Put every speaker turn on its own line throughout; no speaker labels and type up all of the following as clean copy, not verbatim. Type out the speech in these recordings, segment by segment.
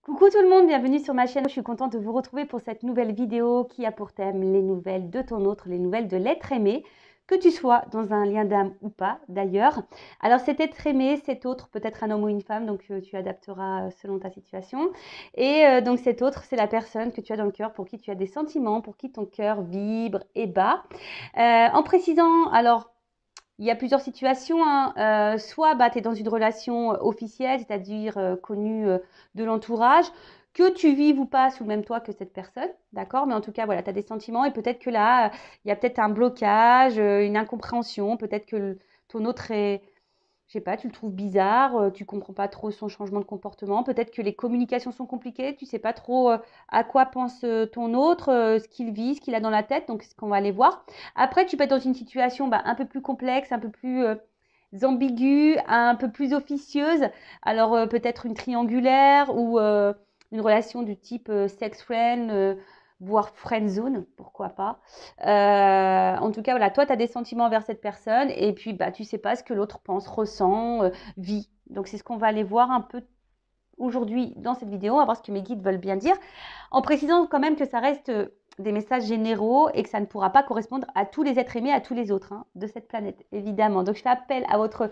Coucou tout le monde, bienvenue sur ma chaîne. Je suis contente de vous retrouver pour cette nouvelle vidéo qui a pour thème les nouvelles de ton autre, les nouvelles de l'être aimé, que tu sois dans un lien d'âme ou pas d'ailleurs. Alors cet être aimé, cet autre, peut-être un homme ou une femme, donc tu adapteras selon ta situation. Et donc cet autre, c'est la personne que tu as dans le cœur, pour qui tu as des sentiments, pour qui ton cœur vibre et bat. En précisant, alors, il y a plusieurs situations, hein. Soit tu es dans une relation officielle, c'est-à-dire connue de l'entourage, que tu vives ou pas sous le même toit que cette personne, d'accord? Mais en tout cas, voilà, tu as des sentiments et peut-être que là, il y a peut-être un blocage, une incompréhension, peut-être que ton autre est, je sais pas, tu le trouves bizarre, tu comprends pas trop son changement de comportement. Peut-être que les communications sont compliquées, tu sais pas trop à quoi pense ton autre, ce qu'il vit, ce qu'il a dans la tête. Donc, c'est ce qu'on va aller voir. Après, tu peux être dans une situation un peu plus complexe, un peu plus ambiguë, un peu plus officieuse. Alors, peut-être une triangulaire ou une relation du type sex friend, voire friend zone, pourquoi pas. En tout cas, voilà, toi, tu as des sentiments envers cette personne et puis tu sais pas ce que l'autre pense, ressent, vit. Donc, c'est ce qu'on va aller voir un peu aujourd'hui dans cette vidéo. On va voir ce que mes guides veulent bien dire, en précisant quand même que ça reste des messages généraux et que ça ne pourra pas correspondre à tous les êtres aimés, à tous les autres de cette planète, évidemment. Donc, je fais appel à votre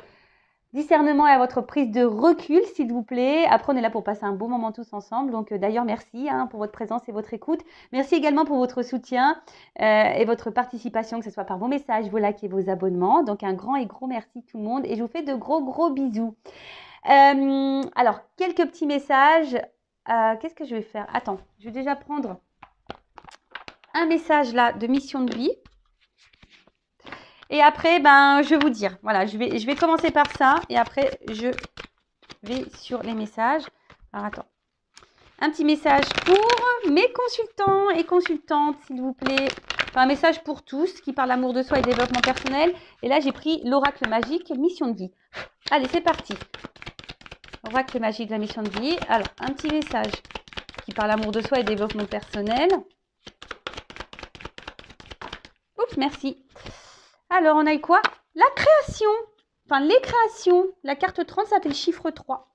discernement et à votre prise de recul, s'il vous plaît. Après, on est là pour passer un bon moment tous ensemble. Donc, d'ailleurs, merci pour votre présence et votre écoute. Merci également pour votre soutien et votre participation, que ce soit par vos messages, vos likes et vos abonnements. Donc, un grand et gros merci tout le monde. Et je vous fais de gros, gros bisous. Alors, quelques petits messages. Qu'est-ce que je vais faire? Attends, je vais déjà prendre un message là de mission de vie. Et après, je vais vous dire. Voilà, je vais commencer par ça. Et après, je vais sur les messages. Alors, attends. Un petit message pour mes consultants et consultantes, s'il vous plaît. Enfin, un message pour tous qui parlent d'amour de soi et développement personnel. Et là, j'ai pris l'oracle magique, mission de vie. Allez, c'est parti. Oracle magique de la mission de vie. Alors, un petit message qui parle d'amour de soi et développement personnel. Oups, merci. Alors, on a eu quoi? La création. Enfin, les créations. La carte 30, ça fait le chiffre 3.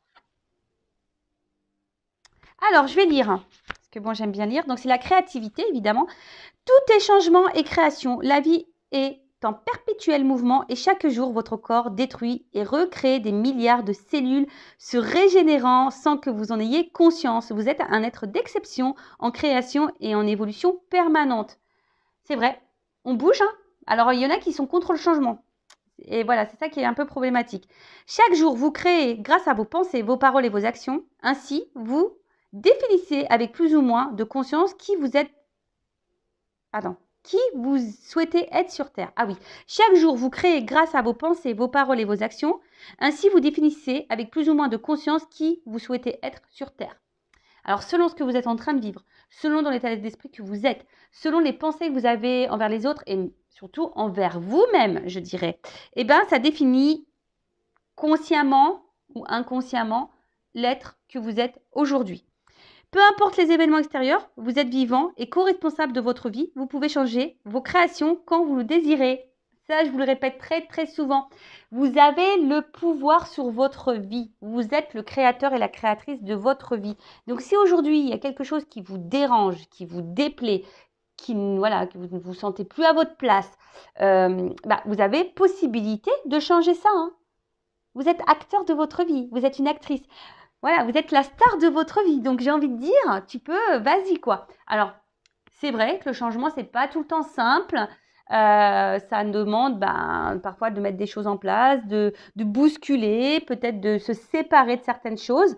Alors, je vais lire. Parce que bon, j'aime bien lire. Donc, c'est la créativité, évidemment. Tout est changement et création. La vie est en perpétuel mouvement et chaque jour, votre corps détruit et recrée des milliards de cellules se régénérant sans que vous en ayez conscience. Vous êtes un être d'exception en création et en évolution permanente. C'est vrai, on bouge, hein. Alors, il y en a qui sont contre le changement. Et voilà, c'est ça qui est un peu problématique. Chaque jour, vous créez grâce à vos pensées, vos paroles et vos actions. Ainsi, vous définissez avec plus ou moins de conscience qui vous êtes. Qui vous souhaitez être sur Terre. Ah oui, chaque jour, vous créez grâce à vos pensées, vos paroles et vos actions. Ainsi, vous définissez avec plus ou moins de conscience qui vous souhaitez être sur Terre. Alors, selon ce que vous êtes en train de vivre, selon dans l'état d'esprit que vous êtes, selon les pensées que vous avez envers les autres et surtout envers vous-même, je dirais, ça définit consciemment ou inconsciemment l'être que vous êtes aujourd'hui. Peu importe les événements extérieurs, vous êtes vivant et co-responsable de votre vie. Vous pouvez changer vos créations quand vous le désirez. Ça, je vous le répète très, très souvent. Vous avez le pouvoir sur votre vie. Vous êtes le créateur et la créatrice de votre vie. Donc, si aujourd'hui, il y a quelque chose qui vous dérange, qui vous déplaît, que vous ne vous sentez plus à votre place, vous avez possibilité de changer ça. Vous êtes acteur de votre vie. Vous êtes une actrice. Voilà, vous êtes la star de votre vie. Donc, j'ai envie de dire, tu peux, vas-y, quoi. Alors, c'est vrai que le changement, c'est pas tout le temps simple. Ça demande parfois de mettre des choses en place, de bousculer, peut-être de se séparer de certaines choses.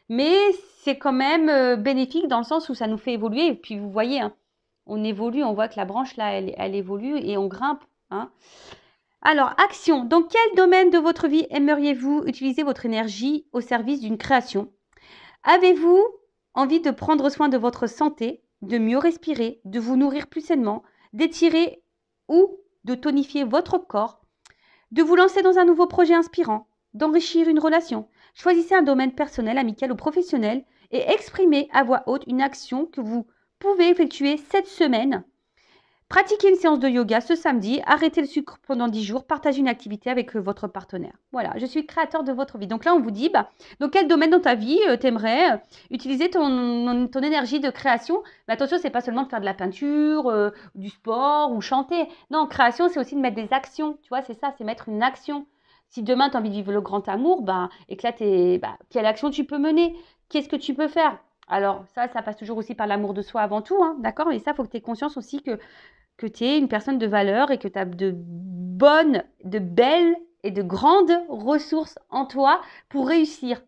Mais c'est quand même bénéfique dans le sens où ça nous fait évoluer. Et puis, vous voyez, on évolue, on voit que la branche, là, elle évolue et on grimpe. Alors, action. Dans quel domaine de votre vie aimeriez-vous utiliser votre énergie au service d'une création? Avez-vous envie de prendre soin de votre santé, de mieux respirer, de vous nourrir plus sainement, d'étirer ou de tonifier votre corps, de vous lancer dans un nouveau projet inspirant, d'enrichir une relation? Choisissez un domaine personnel, amical ou professionnel et exprimez à voix haute une action que vous pouvez effectuer cette semaine. Pratiquez une séance de yoga ce samedi, arrêtez le sucre pendant 10 jours, partagez une activité avec votre partenaire. Voilà, je suis créateur de votre vie. Donc là, on vous dit, bah, dans quel domaine dans ta vie t'aimerais utiliser ton énergie de création. Mais attention, c'est pas seulement de faire de la peinture, du sport ou chanter. Non, création, c'est aussi de mettre des actions. Tu vois, c'est ça, c'est mettre une action. Si demain, tu as envie de vivre le grand amour, bah, et que là, quelle action tu peux mener? Qu'est-ce que tu peux faire? Alors, ça passe toujours aussi par l'amour de soi avant tout, hein, d'accord? Mais ça, il faut que tu aies conscience aussi que tu es une personne de valeur et que tu as de bonnes, de belles et de grandes ressources en toi pour réussir.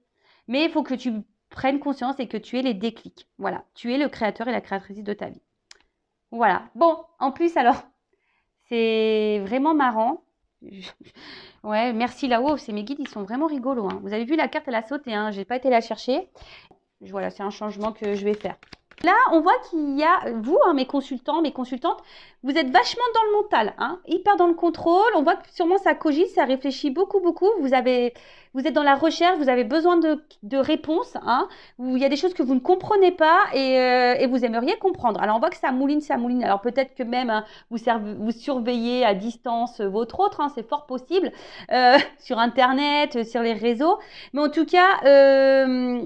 Mais il faut que tu prennes conscience et que tu aies les déclics. Voilà, tu es le créateur et la créatrice de ta vie. Voilà. Bon, en plus, alors, c'est vraiment marrant. Ouais, merci là-haut. C'est mes guides, ils sont vraiment rigolos. Hein. Vous avez vu, la carte, elle a sauté. Hein. Je n'ai pas été la chercher. Voilà, c'est un changement que je vais faire. Là, on voit qu'il y a, vous, hein, mes consultants, mes consultantes, vous êtes vachement dans le mental, hein, hyper dans le contrôle. On voit que sûrement ça cogite, ça réfléchit beaucoup, beaucoup. Vous êtes dans la recherche, vous avez besoin de réponses, hein, où il y a des choses que vous ne comprenez pas et vous aimeriez comprendre. Alors, on voit que ça mouline, ça mouline. Alors, peut-être que même hein, vous surveillez à distance votre autre, hein, c'est fort possible, sur Internet, sur les réseaux. Mais en tout cas,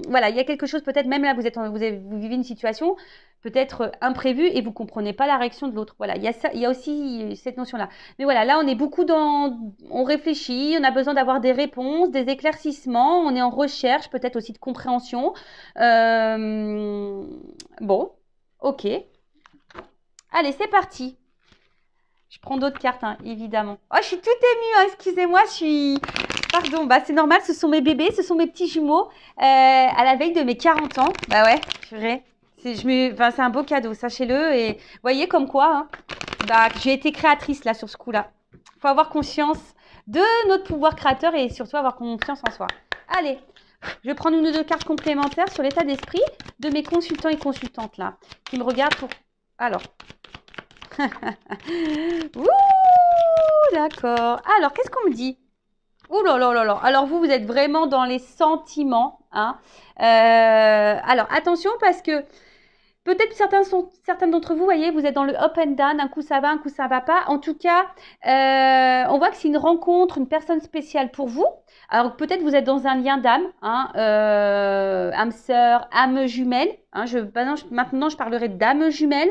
voilà, il y a quelque chose, peut-être même là, vous vivez une situation peut-être imprévue et vous ne comprenez pas la réaction de l'autre. Voilà, il y a aussi cette notion-là. Mais voilà, là, on est beaucoup on réfléchit, on a besoin d'avoir des réponses, des éclaircissements, on est en recherche, peut-être aussi de compréhension. Bon, ok. Allez, c'est parti. Je prends d'autres cartes, hein, évidemment. Oh, je suis toute émue, hein, excusez-moi, Pardon, bah c'est normal, ce sont mes bébés, ce sont mes petits jumeaux à la veille de mes 40 ans. Bah ouais, purée. C'est un beau cadeau, sachez-le. Et vous voyez comme quoi, hein, bah, j'ai été créatrice là sur ce coup-là. Il faut avoir conscience de notre pouvoir créateur et surtout avoir confiance en soi. Allez, je vais prendre une ou deux cartes complémentaires sur l'état d'esprit de mes consultants et consultantes là, qui me regardent pour... Alors. Ouh, d'accord. Alors, qu'est-ce qu'on me dit? Ouh là là là là. Alors, vous êtes vraiment dans les sentiments. Hein. Alors, attention parce que peut-être certains d'entre vous, voyez, vous êtes dans le up and down, un coup ça va, un coup ça va pas. En tout cas, on voit que c'est une rencontre, une personne spéciale pour vous. Alors peut-être vous êtes dans un lien d'âme, hein, âme sœur, âme jumelle. Hein, maintenant, je parlerai d'âme jumelle.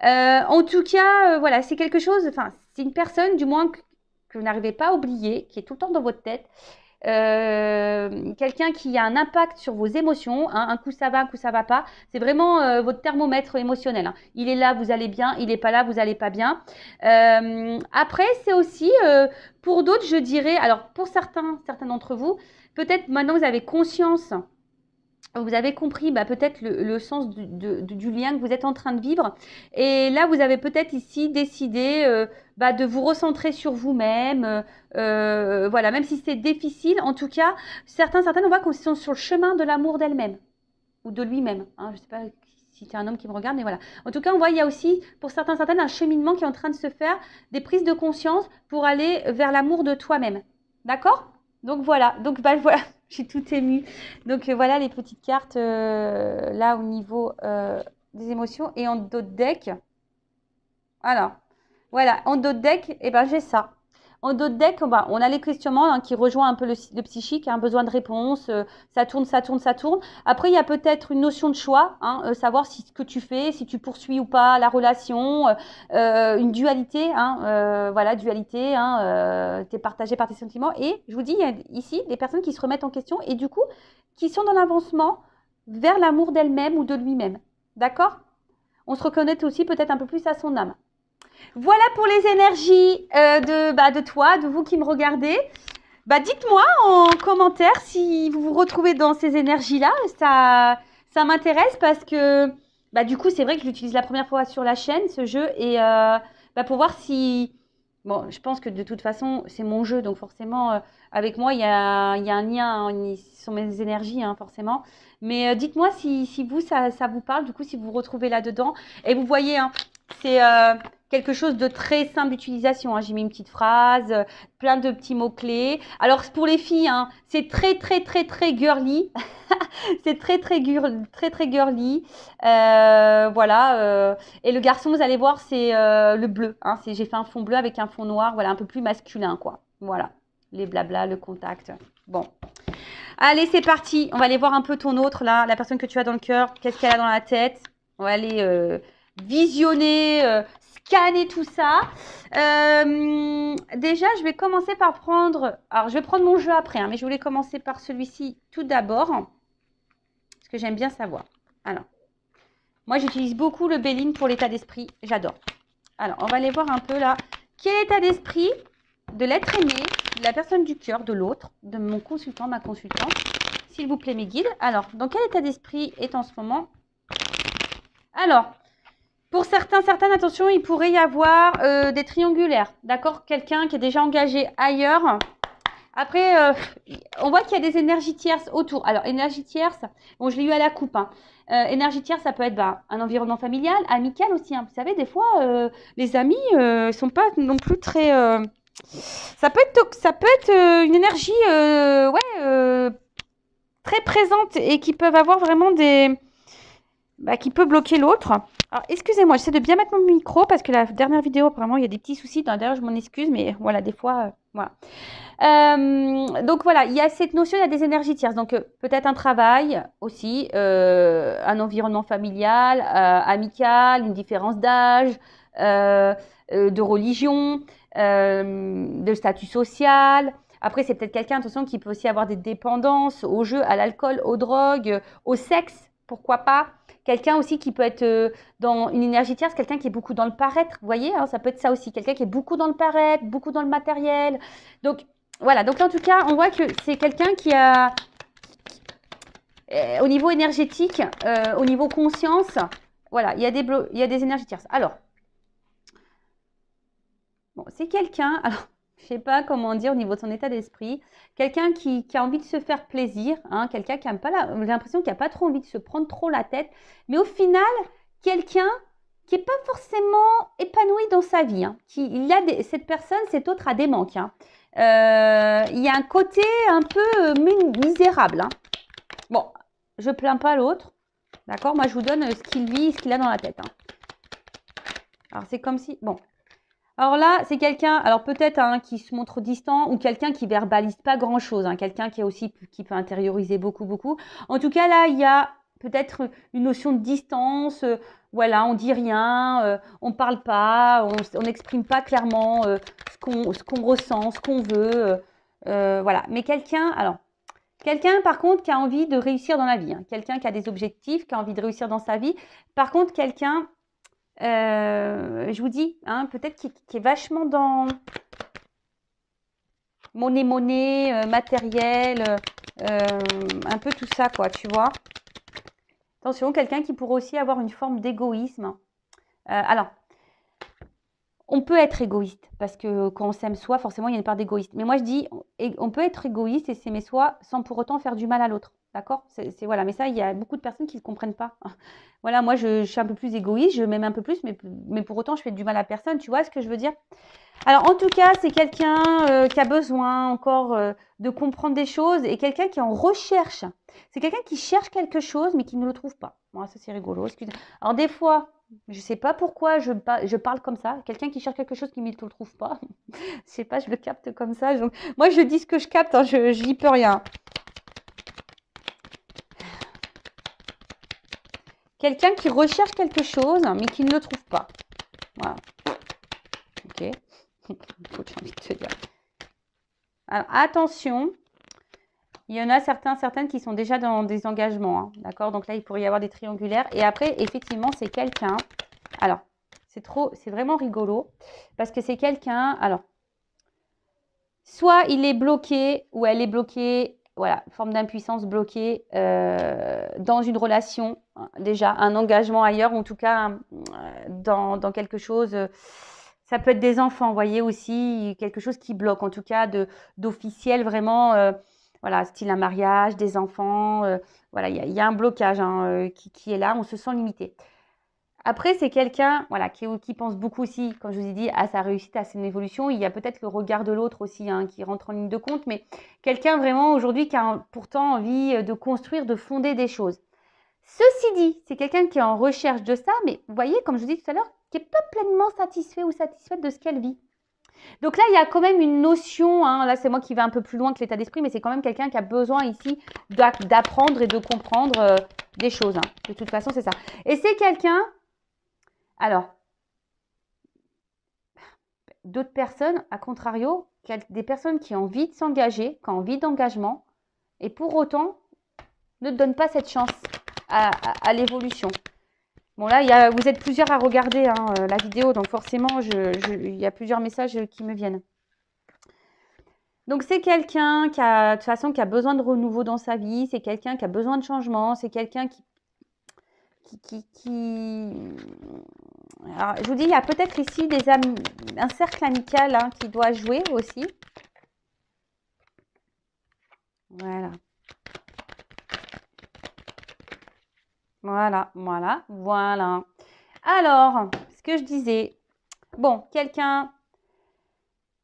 En tout cas, voilà, c'est quelque chose, enfin, c'est une personne, du moins, que vous n'arrivez pas à oublier, qui est tout le temps dans votre tête. Quelqu'un qui a un impact sur vos émotions, hein, un coup ça va, un coup ça va pas, c'est vraiment votre thermomètre émotionnel. Hein. Il est là, vous allez bien, il n'est pas là, vous allez pas bien. Après, c'est aussi, pour d'autres, je dirais, alors pour certains d'entre vous, peut-être maintenant vous avez conscience, vous avez compris bah, peut-être le sens du lien que vous êtes en train de vivre. Et là, vous avez peut-être ici décidé de vous recentrer sur vous-même. Voilà, même si c'est difficile, en tout cas, certaines, on voit qu'ils sont sur le chemin de l'amour d'elle-même ou de lui-même. Hein, je ne sais pas si c'est un homme qui me regarde, mais voilà. En tout cas, on voit il y a aussi, pour certaines, un cheminement qui est en train de se faire, des prises de conscience pour aller vers l'amour de toi-même. D'accord ? Donc voilà, voilà, je suis toute émue. Donc voilà les petites cartes là au niveau des émotions. Et en dos de deck, alors, voilà, en dos de deck, j'ai ça. En dos de deck, on a les questionnements hein, qui rejoignent un peu le psychique, un besoin de réponse, ça tourne. Après, il y a peut-être une notion de choix, hein, savoir si ce que tu fais, si tu poursuis ou pas la relation, une dualité, hein, voilà, dualité, hein, tu es partagé par tes sentiments. Et je vous dis, il y a ici des personnes qui se remettent en question et du coup, qui sont dans l'avancement vers l'amour d'elle-même ou de lui-même. D'accord ? On se reconnaît aussi peut-être un peu plus à son âme. Voilà pour les énergies de toi, de vous qui me regardez. Dites-moi en commentaire si vous vous retrouvez dans ces énergies-là. Ça m'intéresse parce que du coup, c'est vrai que je l'utilise la première fois sur la chaîne, ce jeu. Et pour voir si... Bon, je pense que de toute façon, c'est mon jeu. Donc forcément, avec moi, il y a un lien. Hein, ce sont mes énergies, hein, forcément. Mais dites-moi si vous, ça vous parle. Du coup, si vous vous retrouvez là-dedans. Et vous voyez, hein, c'est... quelque chose de très simple d'utilisation. Hein. J'ai mis une petite phrase, plein de petits mots-clés. Alors, pour les filles, hein, c'est très, très, très, très girly. C'est très, très, très, très girly. Voilà. Et le garçon, vous allez voir, c'est le bleu. Hein. J'ai fait un fond bleu avec un fond noir, voilà, un peu plus masculin, quoi. Voilà. Les blabla, le contact. Bon. Allez, c'est parti. On va aller voir un peu ton autre, là, la personne que tu as dans le cœur. Qu'est-ce qu'elle a dans la tête? On va aller visionner, scanner tout ça. Déjà, je vais commencer par prendre... Alors, je vais prendre mon jeu après, hein, mais je voulais commencer par celui-ci tout d'abord. Parce que j'aime bien savoir. Alors, moi, j'utilise beaucoup le Béline pour l'état d'esprit. J'adore. Alors, on va aller voir un peu là. Quel état d'esprit de l'être aimé, de la personne du cœur, de l'autre, de mon consultant, ma consultante. S'il vous plaît, mes guides. Alors, dans quel état d'esprit est en ce moment? Alors, pour certaines, attention, il pourrait y avoir des triangulaires. D'accord? Quelqu'un qui est déjà engagé ailleurs. Après, on voit qu'il y a des énergies tierces autour. Alors, énergie tierce, bon, je l'ai eu à la coupe. Hein. Énergie tierce, ça peut être un environnement familial, amical aussi. Hein. Vous savez, des fois, les amis ne sont pas non plus très... ça peut être une énergie très présente et qui peuvent avoir vraiment des... qui peut bloquer l'autre. Alors, excusez-moi, j'essaie de bien mettre mon micro parce que la dernière vidéo, apparemment, il y a des petits soucis. D'ailleurs, je m'en excuse, mais voilà, des fois, voilà. Donc voilà, il y a cette notion, il y a des énergies tierces. Donc peut-être un travail aussi, un environnement familial, amical, une différence d'âge, de religion, de statut social. Après, c'est peut-être quelqu'un, attention, qui peut aussi avoir des dépendances au jeu, à l'alcool, aux drogues, au sexe, pourquoi pas. Quelqu'un aussi qui peut être dans une énergie tierce, quelqu'un qui est beaucoup dans le paraître, vous voyez, hein, ça peut être ça aussi, quelqu'un qui est beaucoup dans le paraître, beaucoup dans le matériel. Donc, voilà, donc en tout cas, on voit que c'est quelqu'un qui a, au niveau énergétique, au niveau conscience, voilà, il y a des énergies tierces. Alors, bon, c'est quelqu'un, alors, je ne sais pas comment dire au niveau de son état d'esprit, quelqu'un qui a envie de se faire plaisir, hein, quelqu'un qui n'a pas j'ai l'impression qu'il n'a pas trop envie de se prendre trop la tête, mais au final, quelqu'un qui n'est pas forcément épanoui dans sa vie. Hein, cette personne, cet autre a des manques. Hein. Il y a un côté un peu misérable. Hein. Bon, je ne plains pas l'autre. D'accord? Moi, je vous donne ce qu'il vit, ce qu'il a dans la tête. Hein. Alors, c'est comme si... Bon. Alors là, c'est quelqu'un, alors peut-être hein, qui se montre distant ou quelqu'un qui verbalise pas grand-chose. Hein, quelqu'un qui peut intérioriser beaucoup, beaucoup. En tout cas, là, il y a peut-être une notion de distance. Voilà, on dit rien, on parle pas, on n'exprime pas clairement ce qu'on ressent, ce qu'on veut. Voilà. Mais quelqu'un par contre qui a envie de réussir dans la vie, hein, quelqu'un qui a des objectifs, qui a envie de réussir dans sa vie. Par contre, quelqu'un, je vous dis, hein, peut-être qui est vachement dans monnaie, matériel, un peu tout ça, quoi, tu vois. Attention, quelqu'un qui pourrait aussi avoir une forme d'égoïsme. Alors, on peut être égoïste, parce que quand on s'aime soi, forcément, il y a une part d'égoïste. Mais moi, je dis, on peut être égoïste et s'aimer soi sans pour autant faire du mal à l'autre. D'accord? Voilà. Mais ça, il y a beaucoup de personnes qui ne comprennent pas. Voilà, moi, je suis un peu plus égoïste, je m'aime un peu plus, mais pour autant, je fais du mal à personne. Tu vois ce que je veux dire? Alors, en tout cas, c'est quelqu'un qui a besoin encore de comprendre des choses et quelqu'un qui est en recherche. C'est quelqu'un qui cherche quelque chose, mais qui ne le trouve pas. Bon, ça, c'est rigolo. Excusez. Alors, des fois, je ne sais pas pourquoi je parle comme ça. Quelqu'un qui cherche quelque chose qui ne le trouve pas. Je ne sais pas, je le capte comme ça. Donc, moi, je dis ce que je capte, hein, je n'y peux rien. Quelqu'un qui recherche quelque chose, mais qui ne le trouve pas. Voilà. Ok. J'ai envie de te dire. Alors, attention. Il y en a certaines qui sont déjà dans des engagements. Hein, d'accord? Donc là, il pourrait y avoir des triangulaires. Et après, effectivement, c'est quelqu'un. Alors, c'est vraiment rigolo. Parce que c'est quelqu'un. Alors, soit il est bloqué ou elle est bloquée. Voilà, forme d'impuissance bloquée dans une relation. Déjà, un engagement ailleurs. En tout cas, dans quelque chose. Ça peut être des enfants, vous voyez aussi. Quelque chose qui bloque. En tout cas, d'officiel vraiment. Voilà, style un mariage, des enfants. Voilà, il y a un blocage hein, qui est là. On se sent limité. Après, c'est quelqu'un voilà, qui pense beaucoup aussi, comme je vous ai dit, à sa réussite, à son évolution. Il y a peut-être le regard de l'autre aussi hein, qui rentre en ligne de compte, mais quelqu'un vraiment aujourd'hui qui a pourtant envie de construire, de fonder des choses. Ceci dit, c'est quelqu'un qui est en recherche de ça, mais vous voyez, comme je vous dis tout à l'heure, qui n'est pas pleinement satisfait ou satisfaite de ce qu'elle vit. Donc là, il y a quand même une notion, hein, là c'est moi qui vais un peu plus loin que l'état d'esprit, mais c'est quand même quelqu'un qui a besoin ici d'apprendre et de comprendre des choses. Hein. De toute façon, c'est ça. Et c'est quelqu'un, alors, d'autres personnes, à contrario, des personnes qui ont envie de s'engager, qui ont envie d'engagement, et pour autant, ne donnent pas cette chance à l'évolution. Bon là, vous êtes plusieurs à regarder hein, la vidéo, donc forcément, il y a plusieurs messages qui me viennent. Donc c'est quelqu'un qui a, de toute façon, qui a besoin de renouveau dans sa vie, c'est quelqu'un qui a besoin de changement, c'est quelqu'un qui... Alors, je vous dis, il y a peut-être ici un cercle amical hein, qui doit jouer aussi. Voilà. Voilà. Alors, ce que je disais, bon, quelqu'un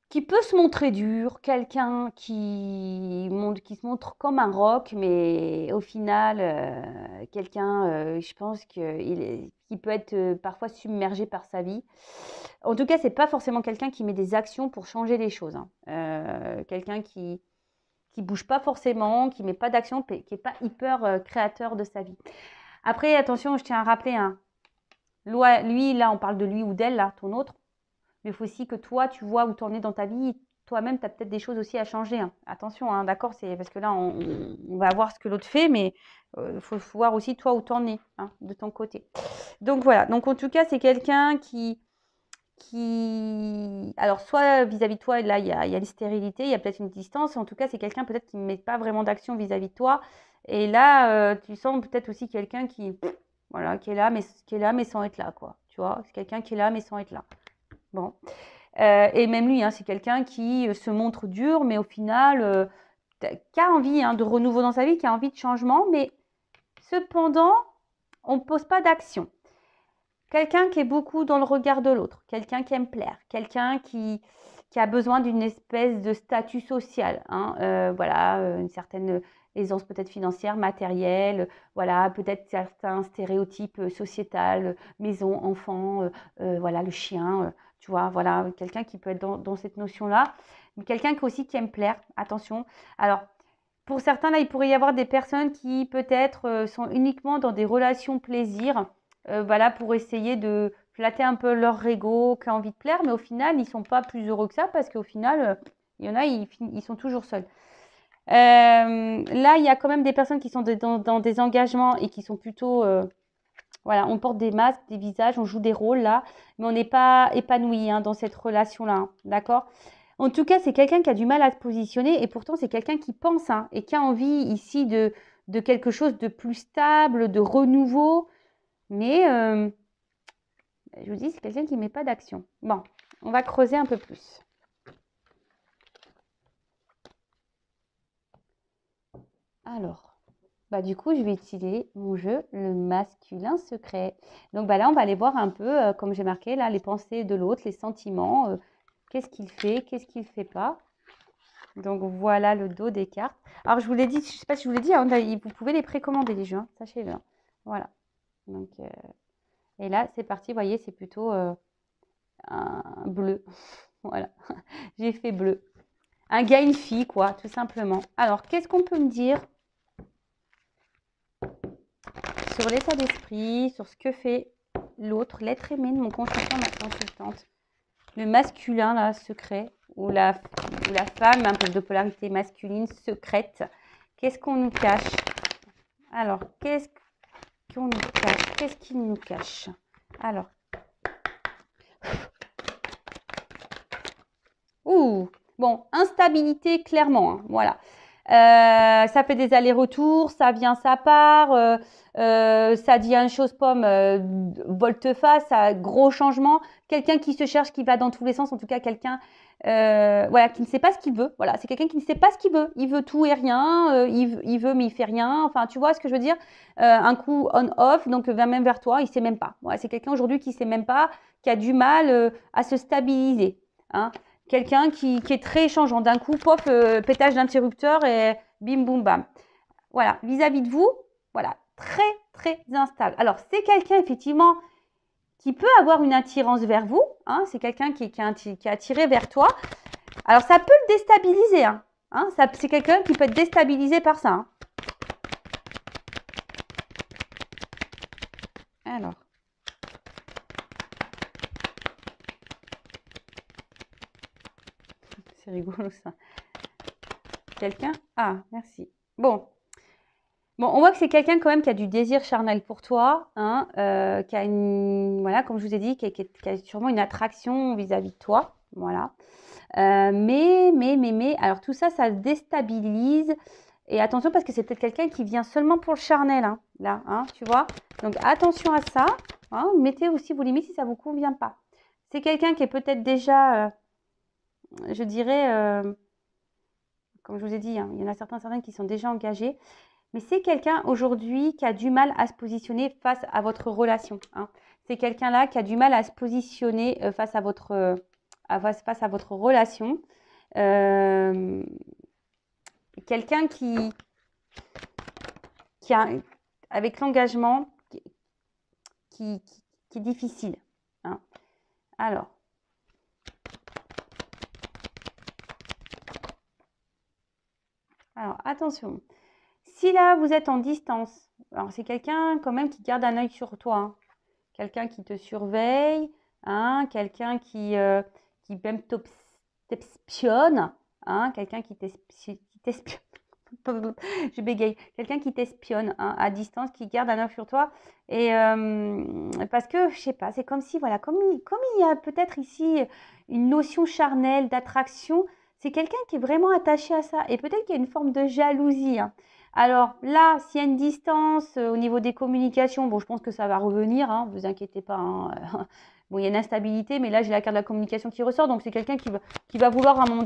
qui peut se montrer dur, quelqu'un qui se montre comme un roc, mais au final, quelqu'un, je pense qui peut être parfois submergé par sa vie. En tout cas, c'est pas forcément quelqu'un qui met des actions pour changer les choses. Hein. Quelqu'un qui bouge pas forcément, qui met pas d'action, qui est pas hyper créateur de sa vie. Après, attention, je tiens à rappeler, hein, lui, là, on parle de lui ou d'elle, là, ton autre. Mais il faut aussi que toi, tu vois où tu en es dans ta vie. Toi-même, tu as peut-être des choses aussi à changer. Hein. Attention, hein, d'accord, c'est parce que là, on va voir ce que l'autre fait, mais il faut voir aussi toi où tu en es, hein, de ton côté. Donc voilà, donc en tout cas, c'est quelqu'un qui... Alors, soit vis-à-vis de toi, là, il y a une stérilité, il y a peut-être une distance. En tout cas, c'est quelqu'un peut-être qui ne met pas vraiment d'action vis-à-vis de toi. Et là, tu sens peut-être aussi quelqu'un voilà, qui est là, mais sans être là, quoi. Tu vois, c'est quelqu'un qui est là, mais sans être là. Bon. Et même lui, hein, c'est quelqu'un qui se montre dur, mais au final, qui a envie hein, de renouveau dans sa vie, qui a envie de changement, mais cependant, on ne pose pas d'action. Quelqu'un qui est beaucoup dans le regard de l'autre, quelqu'un qui aime plaire, quelqu'un qui a besoin d'une espèce de statut social. Hein, voilà, une certaine aisance peut-être financière, matérielle, voilà, peut-être certains stéréotypes sociétals, maison, enfant, voilà, le chien, tu vois, voilà, quelqu'un qui peut être dans cette notion-là. Mais quelqu'un aussi qui aime plaire, attention. Alors, pour certains, là, il pourrait y avoir des personnes qui peut-être sont uniquement dans des relations plaisir, voilà, pour essayer de flatter un peu leur ego, qui a envie de plaire, mais au final, ils ne sont pas plus heureux que ça parce qu'au final, il y en a, ils sont toujours seuls. Là, il y a quand même des personnes qui sont dans des engagements et qui sont plutôt... voilà, on porte des masques, des visages, on joue des rôles là, mais on n'est pas épanoui hein, dans cette relation-là, hein, d'accord? En tout cas, c'est quelqu'un qui a du mal à se positionner et pourtant, c'est quelqu'un qui pense hein, et qui a envie ici de quelque chose de plus stable, de renouveau. Mais je vous dis, c'est quelqu'un qui ne met pas d'action. Bon, on va creuser un peu plus. Alors, bah, du coup, je vais utiliser mon jeu, le masculin secret. Donc bah, là, on va aller voir un peu, comme j'ai marqué, là, les pensées de l'autre, les sentiments. Qu'est-ce qu'il fait, qu'est-ce qu'il ne fait pas. Donc voilà le dos des cartes. Alors, je vous l'ai dit, je ne sais pas si je vous l'ai dit, hein, vous pouvez les précommander les jeux, hein, sachez-le. Hein. Voilà. Donc... Et là, c'est parti, vous voyez, c'est plutôt un bleu. Voilà, j'ai fait bleu. Un gars, une fille, quoi, tout simplement. Alors, qu'est-ce qu'on peut me dire sur l'état d'esprit, sur ce que fait l'autre, l'être aimé de mon consultant, ma consultante? Le masculin, là, secret, ou la femme, un peu de polarité masculine, secrète. Qu'est-ce qu'on nous cache? Alors, qu'est-ce qu'on nous cache? Qu'est-ce qu'il nous cache? Alors. Ouh, bon, instabilité, clairement, hein, voilà. Ça fait des allers-retours, ça vient, ça part, ça dit une chose pomme, volte-face, gros changement. Quelqu'un qui se cherche, qui va dans tous les sens, en tout cas quelqu'un voilà, qui ne sait pas ce qu'il veut. Voilà, c'est quelqu'un qui ne sait pas ce qu'il veut. Il veut tout et rien. Il veut, mais il fait rien. Enfin, tu vois ce que je veux dire? Un coup on-off, donc va même vers toi, il sait même pas. Voilà, c'est quelqu'un aujourd'hui qui sait même pas, qui a du mal à se stabiliser. Hein. Quelqu'un qui est très changeant. D'un coup, pof, pétage d'interrupteur et bim, boum, bam. Voilà, vis-à-vis de vous, voilà, très, très instable. Alors, c'est quelqu'un, effectivement, qui peut avoir une attirance vers vous. Hein, c'est quelqu'un qui est attiré vers toi. Alors, ça peut le déstabiliser. Hein, c'est quelqu'un qui peut être déstabilisé par ça. Hein. Alors. C'est rigolo, ça. Quelqu'un? Ah, merci. Bon. Bon, on voit que c'est quelqu'un quand même qui a du désir charnel pour toi, hein, qui a une, voilà, comme je vous ai dit, qui a sûrement une attraction vis-à-vis de toi, voilà. Mais, alors tout ça, ça se déstabilise. Et attention parce que c'est peut-être quelqu'un qui vient seulement pour le charnel, hein, là, hein, tu vois. Donc attention à ça. Hein, mettez aussi vos limites si ça ne vous convient pas. C'est quelqu'un qui est peut-être déjà, je dirais, comme je vous ai dit, hein, il y en a certains qui sont déjà engagés. Mais c'est quelqu'un aujourd'hui qui a du mal à se positionner face à votre relation. Hein. C'est quelqu'un-là qui a du mal à se positionner face à votre relation. Quelqu'un qui a, avec l'engagement, qui est difficile. Hein. Alors, attention. Si là, vous êtes en distance, alors c'est quelqu'un quand même qui garde un œil sur toi. Hein. Quelqu'un qui te surveille, hein, quelqu'un qui même t'espionne, hein, quelqu'un qui t'espionne. Je bégaye. Quelqu'un qui t'espionne hein, à distance, qui garde un œil sur toi. Et parce que, je sais pas, c'est comme si, voilà, comme il y a peut-être ici une notion charnelle, d'attraction, c'est quelqu'un qui est vraiment attaché à ça. Et peut-être qu'il y a une forme de jalousie. Hein. Alors là, s'il y a une distance au niveau des communications, bon, je pense que ça va revenir, hein, vous inquiétez pas. Hein. Bon, il y a une instabilité, mais là, j'ai la carte de la communication qui ressort. Donc, c'est quelqu'un qui va vouloir à un moment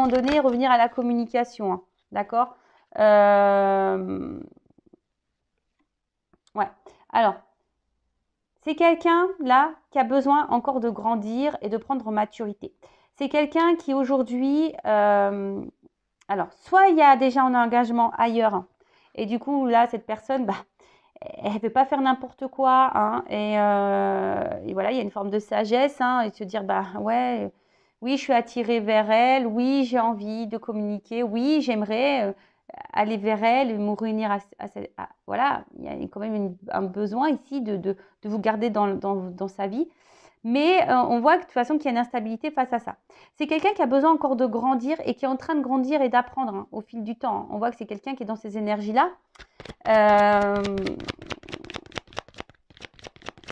donné revenir à la communication. Hein. D'accord Ouais. Alors, c'est quelqu'un, là, qui a besoin encore de grandir et de prendre en maturité. C'est quelqu'un qui, aujourd'hui, alors, soit il y a déjà un engagement ailleurs, hein, et du coup, là, cette personne, bah, elle ne veut pas faire n'importe quoi, hein, et voilà, il y a une forme de sagesse, hein, et de se dire, bah ouais, oui, je suis attirée vers elle, oui, j'ai envie de communiquer, oui, j'aimerais aller vers elle, me réunir voilà, il y a quand même un besoin ici de vous garder dans sa vie. Mais on voit que, de toute façon qu'il y a une instabilité face à ça. C'est quelqu'un qui a besoin encore de grandir et qui est en train de grandir et d'apprendre hein, au fil du temps. Hein. On voit que c'est quelqu'un qui est dans ces énergies-là.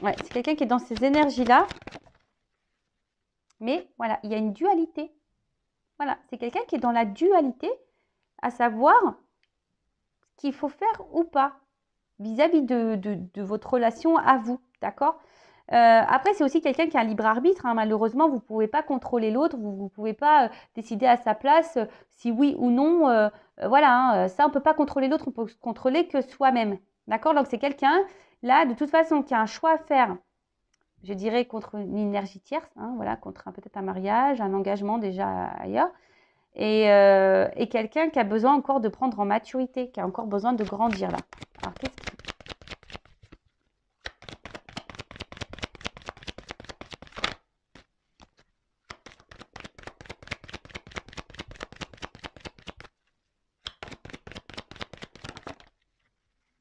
Ouais, c'est quelqu'un qui est dans ces énergies-là. Mais voilà, il y a une dualité. Voilà, c'est quelqu'un qui est dans la dualité, à savoir ce qu'il faut faire ou pas vis-à-vis de votre relation à vous. D'accord après, c'est aussi quelqu'un qui a un libre arbitre. Hein. Malheureusement, vous ne pouvez pas contrôler l'autre. Vous ne pouvez pas décider à sa place si oui ou non. Voilà, hein, ça, on ne peut pas contrôler l'autre. On peut contrôler que soi-même. D'accord. Donc, c'est quelqu'un, là, de toute façon, qui a un choix à faire, je dirais, contre une énergie tierce. Hein, voilà, contre peut-être un mariage, un engagement déjà ailleurs. Et quelqu'un qui a besoin encore de prendre en maturité, qui a encore besoin de grandir, là. Alors, qu'est-ce qui...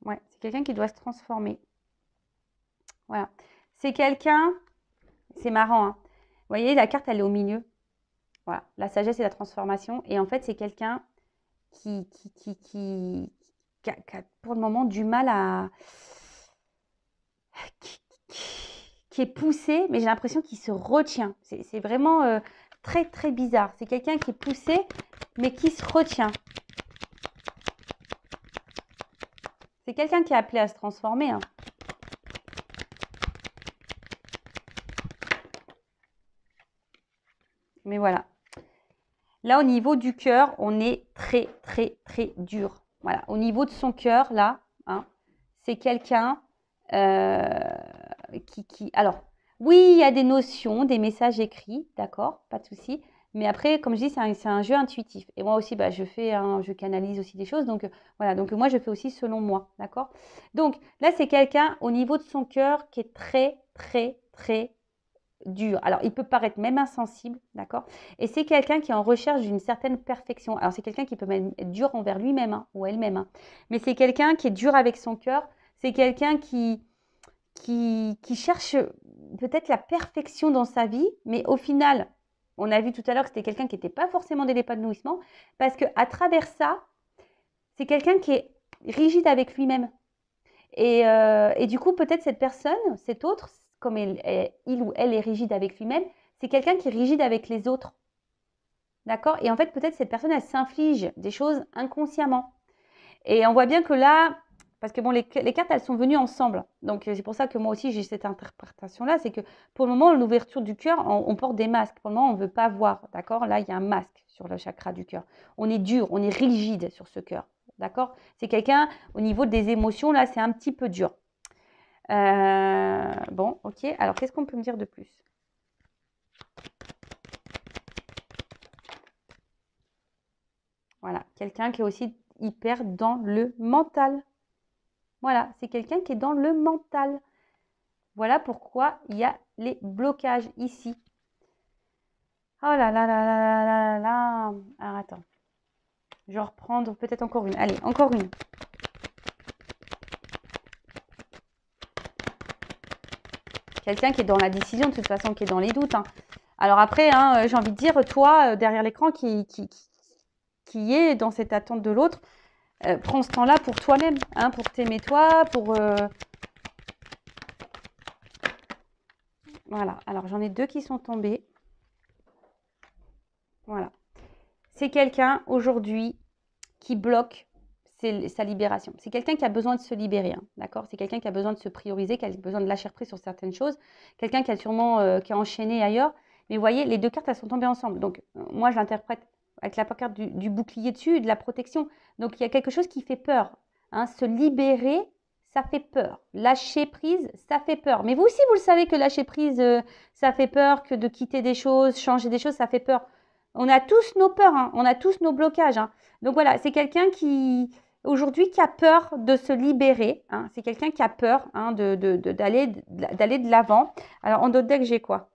Ouais, c'est quelqu'un qui doit se transformer. Voilà. C'est quelqu'un, c'est marrant, hein. Vous voyez, la carte, elle est au milieu. Voilà, la sagesse et la transformation. Et en fait, c'est quelqu'un qui a pour le moment du mal à... qui est poussé, mais j'ai l'impression qu'il se retient. C'est vraiment très, très bizarre. C'est quelqu'un qui est poussé, mais qui se retient. C'est quelqu'un qui est appelé à se transformer. Hein. Mais voilà. voilà. Là, au niveau du cœur, on est très, très, très dur. Voilà. Au niveau de son cœur, là, hein, c'est quelqu'un Alors, oui, il y a des notions, des messages écrits, d'accord, pas de souci. Mais après, comme je dis, c'est un jeu intuitif. Et moi aussi, bah, je canalise aussi des choses. Donc, voilà. Donc, moi, je fais aussi selon moi, d'accord. Donc, là, c'est quelqu'un au niveau de son cœur qui est très, très, très dur. Alors, il peut paraître même insensible, d'accord? Et c'est quelqu'un qui est en recherche d'une certaine perfection. Alors, c'est quelqu'un qui peut même être dur envers lui-même hein, ou elle-même. Hein. Mais c'est quelqu'un qui est dur avec son cœur. C'est quelqu'un qui cherche peut-être la perfection dans sa vie, mais au final, on a vu tout à l'heure que c'était quelqu'un qui n'était pas forcément dans l'épanouissement, parce qu'à travers ça, c'est quelqu'un qui est rigide avec lui-même. Et du coup, peut-être cette personne, cet autre, comme il ou elle est rigide avec lui-même, c'est quelqu'un qui est rigide avec les autres. D'accord? Et en fait, peut-être cette personne, elle s'inflige des choses inconsciemment. Et on voit bien que là, parce que bon, les cartes, elles sont venues ensemble. Donc, c'est pour ça que moi aussi, j'ai cette interprétation-là. C'est que pour le moment, l'ouverture du cœur, on porte des masques. Pour le moment, on ne veut pas voir. D'accord? Là, il y a un masque sur le chakra du cœur. On est dur, on est rigide sur ce cœur. D'accord? C'est quelqu'un, au niveau des émotions, là, c'est un petit peu dur. Bon, ok. Alors, qu'est-ce qu'on peut me dire de plus? Voilà. Quelqu'un qui est aussi hyper dans le mental. Voilà. C'est quelqu'un qui est dans le mental. Voilà pourquoi il y a les blocages ici. Oh là là là là là là là. Alors, attends. Je vais reprendre peut-être encore une. Allez, encore une. Quelqu'un qui est dans la décision, de toute façon, qui est dans les doutes. Hein. Alors après, hein, j'ai envie de dire, toi, derrière l'écran, qui est dans cette attente de l'autre, prends ce temps-là pour toi-même, hein, pour t'aimer toi, pour... Voilà, alors j'en ai deux qui sont tombés. Voilà. C'est quelqu'un, aujourd'hui, qui bloque sa libération. C'est quelqu'un qui a besoin de se libérer, hein, d'accord? C'est quelqu'un qui a besoin de se prioriser, qui a besoin de lâcher prise sur certaines choses. Quelqu'un qui a sûrement qui a enchaîné ailleurs. Mais vous voyez, les deux cartes, elles sont tombées ensemble. Donc, moi, je l'interprète avec la carte du bouclier dessus, de la protection. Donc, il y a quelque chose qui fait peur. Hein. Se libérer, ça fait peur. Lâcher prise, ça fait peur. Mais vous aussi, vous le savez que lâcher prise, ça fait peur, que de quitter des choses, changer des choses, ça fait peur. On a tous nos peurs, hein. On a tous nos blocages. Hein. Donc voilà, c'est quelqu'un qui, aujourd'hui, qui a peur de se libérer. Hein. C'est quelqu'un qui a peur hein, d'aller de l'avant. Alors, en d'autres decks, j'ai quoi?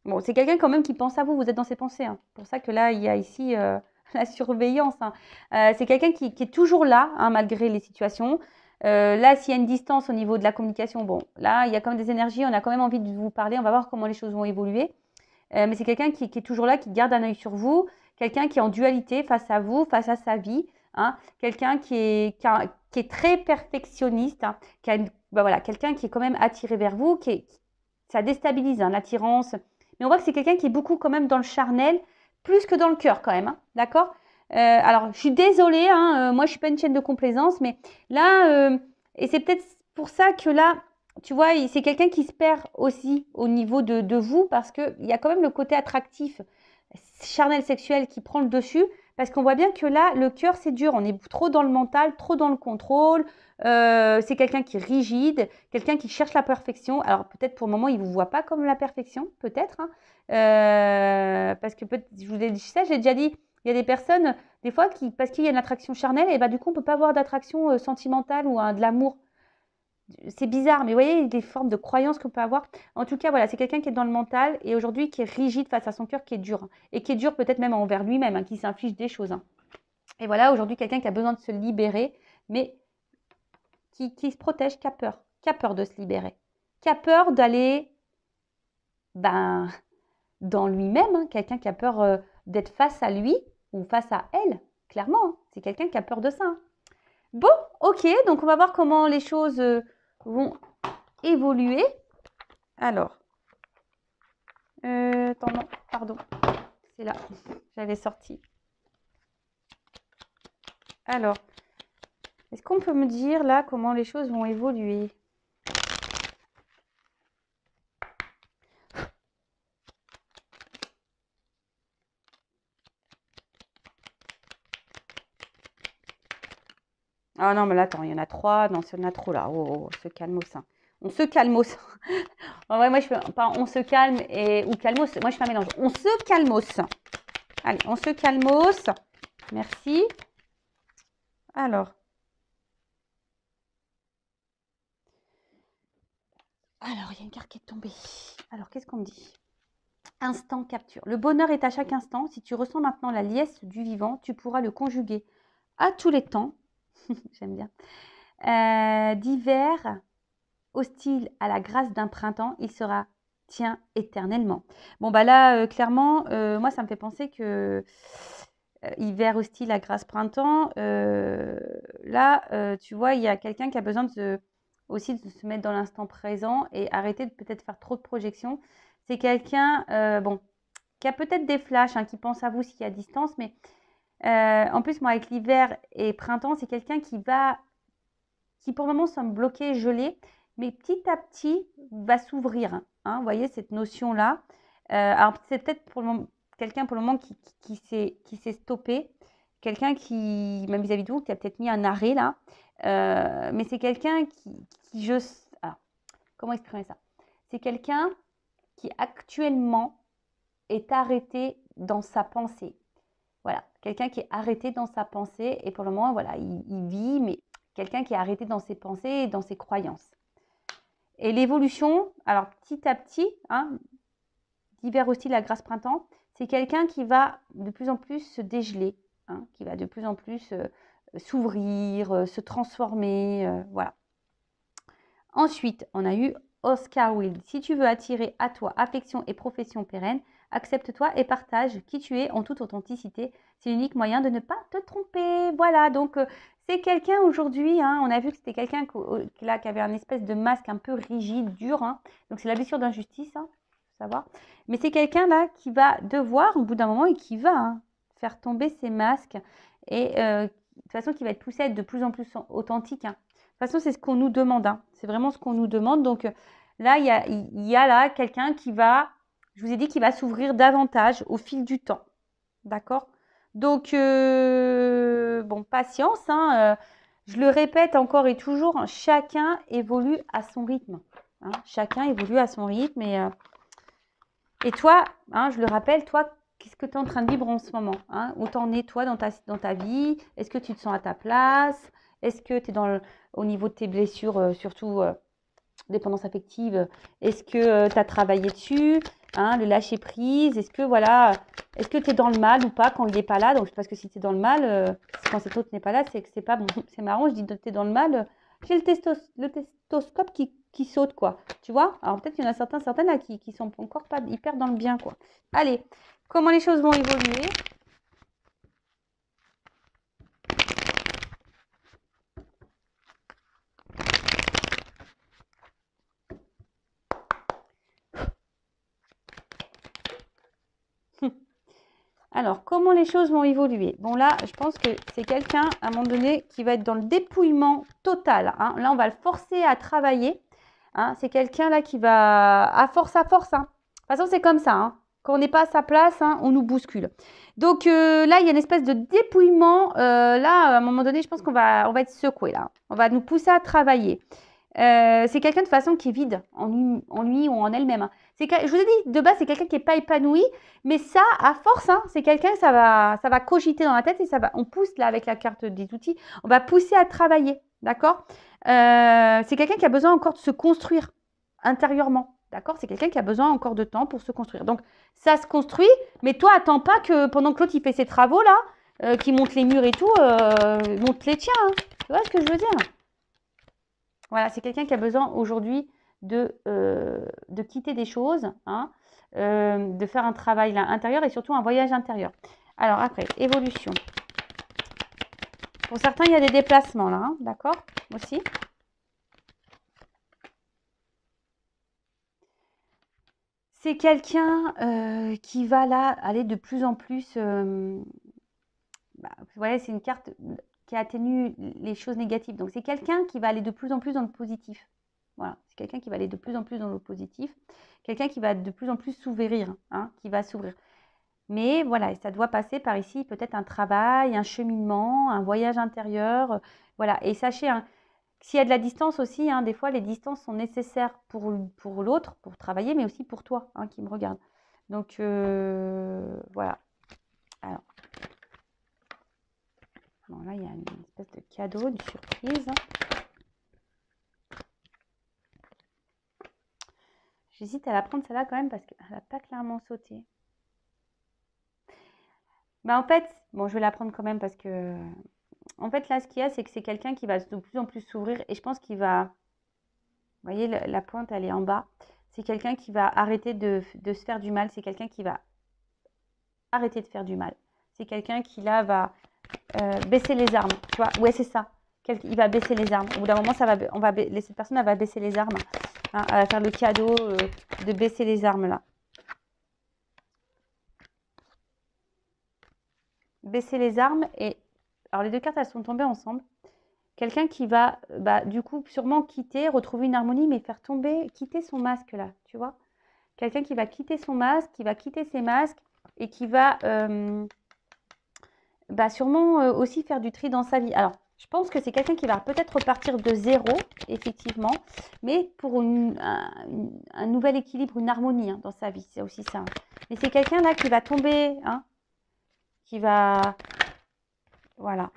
Bon, c'est quelqu'un quand même qui pense à vous. Vous êtes dans ses pensées. Hein. C'est pour ça que là, il y a ici la surveillance. Hein. C'est quelqu'un qui est toujours là, hein, malgré les situations. Là, s'il y a une distance au niveau de la communication, bon, là, il y a quand même des énergies. On a quand même envie de vous parler. On va voir comment les choses vont évoluer. Mais c'est quelqu'un qui est toujours là, qui garde un œil sur vous. Quelqu'un qui est en dualité face à vous, face à sa vie. Hein, quelqu'un qui est très perfectionniste, hein, voilà, quelqu'un qui est quand même attiré vers vous, ça déstabilise hein, l'attirance. Mais on voit que c'est quelqu'un qui est beaucoup quand même dans le charnel, plus que dans le cœur quand même, hein, d'accord? Alors, je suis désolée, hein, moi je suis pas une chaîne de complaisance, mais là, et c'est peut-être pour ça que là, tu vois, c'est quelqu'un qui se perd aussi au niveau de vous, parce qu'il y a quand même le côté attractif, charnel sexuel qui prend le dessus, parce qu'on voit bien que là, le cœur, c'est dur. On est trop dans le mental, trop dans le contrôle. C'est quelqu'un qui est rigide, quelqu'un qui cherche la perfection. Alors, peut-être pour le moment, il ne vous voit pas comme la perfection, peut-être. Hein. Parce que, je vous ai dit ça, j'ai déjà dit, il y a des personnes, des fois, parce qu'il y a une attraction charnelle, et bah, du coup, on ne peut pas avoir d'attraction sentimentale ou de l'amour. C'est bizarre, mais vous voyez, des formes de croyances qu'on peut avoir. En tout cas, voilà, c'est quelqu'un qui est dans le mental et aujourd'hui qui est rigide face à son cœur, qui est dur. Hein, et qui est dur peut-être même envers lui-même, hein, qui s'inflige des choses. Hein. Et voilà, aujourd'hui, quelqu'un qui a besoin de se libérer, mais qui se protège, qui a peur de se libérer, qui a peur d'aller dans lui-même. Hein, quelqu'un qui a peur d'être face à lui ou face à elle, clairement. Hein, c'est quelqu'un qui a peur de ça. Hein. Bon, ok, donc on va voir comment les choses vont évoluer. Alors, attends, non, pardon, c'est là, j'avais sorti. Alors, est-ce qu'on peut me dire là comment les choses vont évoluer? Ah non, mais là, attends, il y en a 3. Non, il y en a trop là. Oh, oh, on se calmos, hein. On se calmos. En vrai, moi, je fais pas on se calme ou calmos. Moi, je fais un mélange. On se calmos. Allez, on se calmos. Merci. Alors, il y a une carte qui est tombée. Alors, qu'est-ce qu'on me dit? Instant capture. Le bonheur est à chaque instant. Si tu ressens maintenant la liesse du vivant, tu pourras le conjuguer à tous les temps. J'aime bien. D'hiver hostile à la grâce d'un printemps, il sera tien éternellement. Bon, bah là, clairement, moi, ça me fait penser que hiver hostile à grâce printemps, là, tu vois, il y a quelqu'un qui a besoin aussi de se mettre dans l'instant présent et arrêter de peut-être faire trop de projections. C'est quelqu'un, bon, qui a peut-être des flashs, hein, qui pense à vous s'il y a distance, mais en plus, moi, avec l'hiver et printemps, c'est quelqu'un qui pour le moment semble bloqué, gelé, mais petit à petit va s'ouvrir. Hein, vous voyez cette notion-là. Alors, c'est peut-être pour le moment, quelqu'un pour le moment qui s'est stoppé, quelqu'un qui, même vis-à-vis de vous, qui a peut-être mis un arrêt là. Mais c'est quelqu'un alors, comment exprimer ça? C'est quelqu'un qui actuellement est arrêté dans sa pensée. Voilà, quelqu'un qui est arrêté dans sa pensée et pour le moment, voilà, il vit, mais quelqu'un qui est arrêté dans ses pensées et dans ses croyances. Et l'évolution, alors petit à petit, hein, d'hiver hostile à grâce printemps, c'est quelqu'un qui va de plus en plus se dégeler, hein, qui va de plus en plus s'ouvrir, se transformer, voilà. Ensuite, on a eu Oscar Wilde. Si tu veux attirer à toi affection et profession pérenne, accepte-toi et partage qui tu es en toute authenticité. C'est l'unique moyen de ne pas te tromper. Voilà, donc c'est quelqu'un aujourd'hui, hein, on a vu que c'était quelqu'un qui avait un espèce de masque un peu rigide, dur. Hein, donc c'est la blessure d'injustice, hein, faut savoir. Mais c'est quelqu'un là qui va devoir, au bout d'un moment, et qui va faire tomber ses masques. Et de toute façon, qui va être poussé à être de plus en plus authentique. Hein. De toute façon, c'est ce qu'on nous demande. Hein. C'est vraiment ce qu'on nous demande. Donc là, il y a là quelqu'un qui va, je vous ai dit, qui va s'ouvrir davantage au fil du temps. D'accord? Donc, bon, patience. Hein, je le répète encore et toujours, chacun évolue à son rythme. Hein, chacun évolue à son rythme. Et toi, hein, je le rappelle, toi, qu'est-ce que tu es en train de vivre en ce moment, hein? Où t'en es, toi, dans ta vie? Est-ce que tu te sens à ta place? Est-ce que tu es au niveau de tes blessures, surtout dépendance affective? Est-ce que tu as travaillé dessus, hein, le lâcher prise? Est-ce que, voilà, est-ce que tu es dans le mal ou pas quand il n'est pas là? Donc, parce que si tu es dans le mal, quand cet autre n'est pas là, c'est que c'est pas bon. C'est marrant, je dis que tu es dans le mal. J'ai le testoscope qui saute, quoi. Tu vois? Alors, peut-être qu'il y en a certaines là qui sont encore pas hyper dans le bien, quoi. Allez, comment les choses vont évoluer? Alors, comment les choses vont évoluer? Bon, là, je pense que c'est quelqu'un, à un moment donné, qui va être dans le dépouillement total. Hein. Là, on va le forcer à travailler. Hein. C'est quelqu'un, là, qui va à force. Hein. De toute façon, c'est comme ça. Hein. Quand on n'est pas à sa place, hein, on nous bouscule. Donc, là, il y a une espèce de dépouillement. Là, à un moment donné, je pense on va être secoué, là. On va nous pousser à travailler. C'est quelqu'un, de toute façon, qui est vide en lui ou en elle-même. Hein. Je vous ai dit, de base, c'est quelqu'un qui n'est pas épanoui, mais ça, à force, hein, c'est quelqu'un, ça va cogiter dans la tête et on pousse là avec la carte des outils, on va pousser à travailler, d'accord? C'est quelqu'un qui a besoin encore de se construire intérieurement, d'accord? C'est quelqu'un qui a besoin encore de temps pour se construire. Donc, ça se construit, mais toi, attends pas que pendant que l'autre, il fait ses travaux là, qui monte les murs et tout, monte les tiens, hein. Tu vois ce que je veux dire? Voilà, c'est quelqu'un qui a besoin aujourd'hui de quitter des choses, hein, de faire un travail là, intérieur et surtout un voyage intérieur. Alors après, évolution. Pour certains, il y a des déplacements là, hein, d'accord? Aussi. C'est quelqu'un qui va là aller de plus en plus. Voilà, c'est une carte qui atténue les choses négatives. Donc c'est quelqu'un qui va aller de plus en plus dans le positif. Voilà, c'est quelqu'un qui va aller de plus en plus dans le positif. Quelqu'un qui va de plus en plus s'ouvrir, hein, qui va s'ouvrir. Mais voilà, ça doit passer par ici, peut-être un travail, un cheminement, un voyage intérieur. Voilà, et sachez, hein, s'il y a de la distance aussi, hein, des fois, les distances sont nécessaires pour l'autre, pour travailler, mais aussi pour toi, hein, qui me regarde. Donc, voilà. Alors, bon, là, il y a une espèce de cadeau, une surprise. J'hésite à la prendre celle-là quand même parce qu'elle n'a pas clairement sauté. Bah, en fait, bon, je vais la prendre quand même parce que, en fait, là, ce qu'il y a, c'est que c'est quelqu'un qui va de plus en plus s'ouvrir et je pense qu'il va, vous voyez, la pointe, elle est en bas. C'est quelqu'un qui va arrêter de se faire du mal. C'est quelqu'un qui va arrêter de faire du mal. C'est quelqu'un qui, là, va baisser les armes. Tu vois, ouais, c'est ça. Il va baisser les armes. Au bout d'un moment, cette personne, elle va baisser les armes. Hein, elle va faire le cadeau de baisser les armes, là. Baisser les armes et... Alors, les deux cartes, elles sont tombées ensemble. Quelqu'un qui va, bah, du coup, sûrement quitter, retrouver une harmonie, mais faire tomber, quitter son masque, là, tu vois. Quelqu'un qui va quitter son masque, qui va quitter ses masques et qui va bah, sûrement aussi faire du tri dans sa vie. Alors, je pense que c'est quelqu'un qui va peut-être repartir de zéro, effectivement, mais pour un nouvel équilibre, une harmonie hein, dans sa vie. C'est aussi ça. Mais c'est quelqu'un là qui va tomber, hein, qui va... Voilà,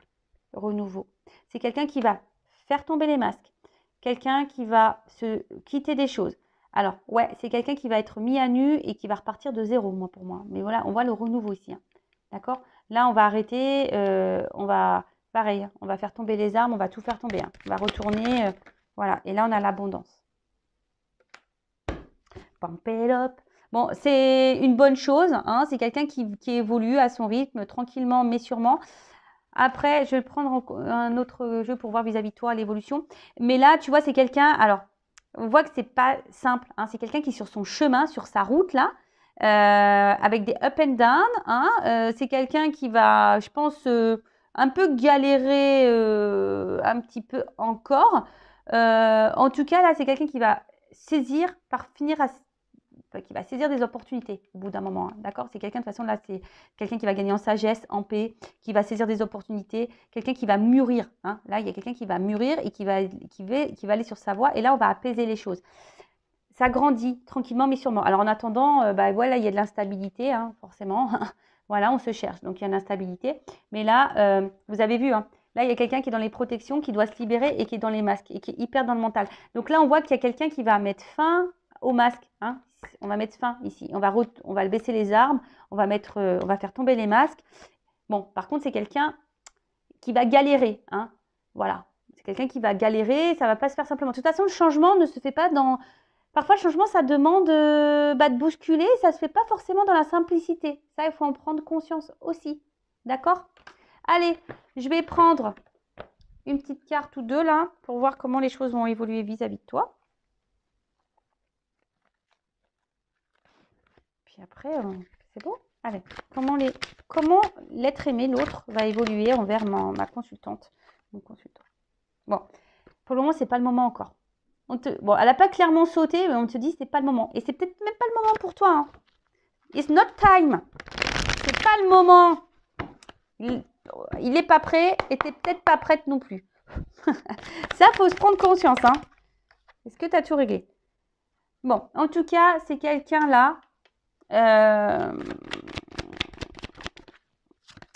renouveau. C'est quelqu'un qui va faire tomber les masques. Quelqu'un qui va se quitter des choses. Alors, ouais, c'est quelqu'un qui va être mis à nu et qui va repartir de zéro, moi, pour moi. Mais voilà, on voit le renouveau ici. Hein. D'accord? Là, on va arrêter. On va, pareil, on va faire tomber les armes. On va tout faire tomber. Hein. On va retourner. Voilà. Et là, on a l'abondance. Pump it up. Bon, c'est une bonne chose. Hein. C'est quelqu'un qui évolue à son rythme, tranquillement, mais sûrement. Après, je vais prendre un autre jeu pour voir vis-à-vis de toi l'évolution. Mais là, tu vois, c'est quelqu'un... Alors, on voit que c'est pas simple. Hein, c'est quelqu'un qui est sur son chemin, sur sa route, là, avec des up and down. Hein, c'est quelqu'un qui va, je pense, un peu galérer un petit peu encore. En tout cas, là, c'est quelqu'un qui va saisir, qui va saisir des opportunités au bout d'un moment. Hein, d'accord? C'est quelqu'un, de toute façon, là, c'est quelqu'un qui va gagner en sagesse, en paix, qui va saisir des opportunités, quelqu'un qui va mûrir. Hein. Là, il y a quelqu'un qui va mûrir et qui va aller sur sa voie. Et là, on va apaiser les choses. Ça grandit tranquillement, mais sûrement. Alors, en attendant, bah, voilà, il y a de l'instabilité, hein, forcément. Voilà, on se cherche. Donc, il y a de l'instabilité. Mais là, vous avez vu, hein, là, il y a quelqu'un qui est dans les protections, qui doit se libérer et qui est dans les masques et qui est hyper dans le mental. Donc là, on voit qu'il y a quelqu'un qui va mettre fin au masque. Hein. On va mettre fin ici. On va baisser les armes. On va faire tomber les masques. Bon, par contre, c'est quelqu'un qui va galérer. Hein. Voilà. C'est quelqu'un qui va galérer. Ça ne va pas se faire simplement. De toute façon, le changement ne se fait pas dans... Parfois, le changement, ça demande de bousculer. Ça ne se fait pas forcément dans la simplicité. Ça, il faut en prendre conscience aussi. D'accord? Allez, je vais prendre une petite carte ou deux là pour voir comment les choses vont évoluer vis-à-vis de toi. Puis après, c'est bon. Allez, comment l'être aimé, l'autre, va évoluer envers ma consultante, mon consultant. Bon, pour le moment, c'est pas le moment encore. Bon, elle n'a pas clairement sauté, mais on te dit c'est pas le moment. Et c'est peut-être même pas le moment pour toi. Hein. It's not time. C'est pas le moment. Il n'est pas prêt et tu n'es peut-être pas prête non plus. Ça, il faut se prendre conscience. Hein. Est-ce que tu as tout réglé? Bon, en tout cas, c'est quelqu'un là.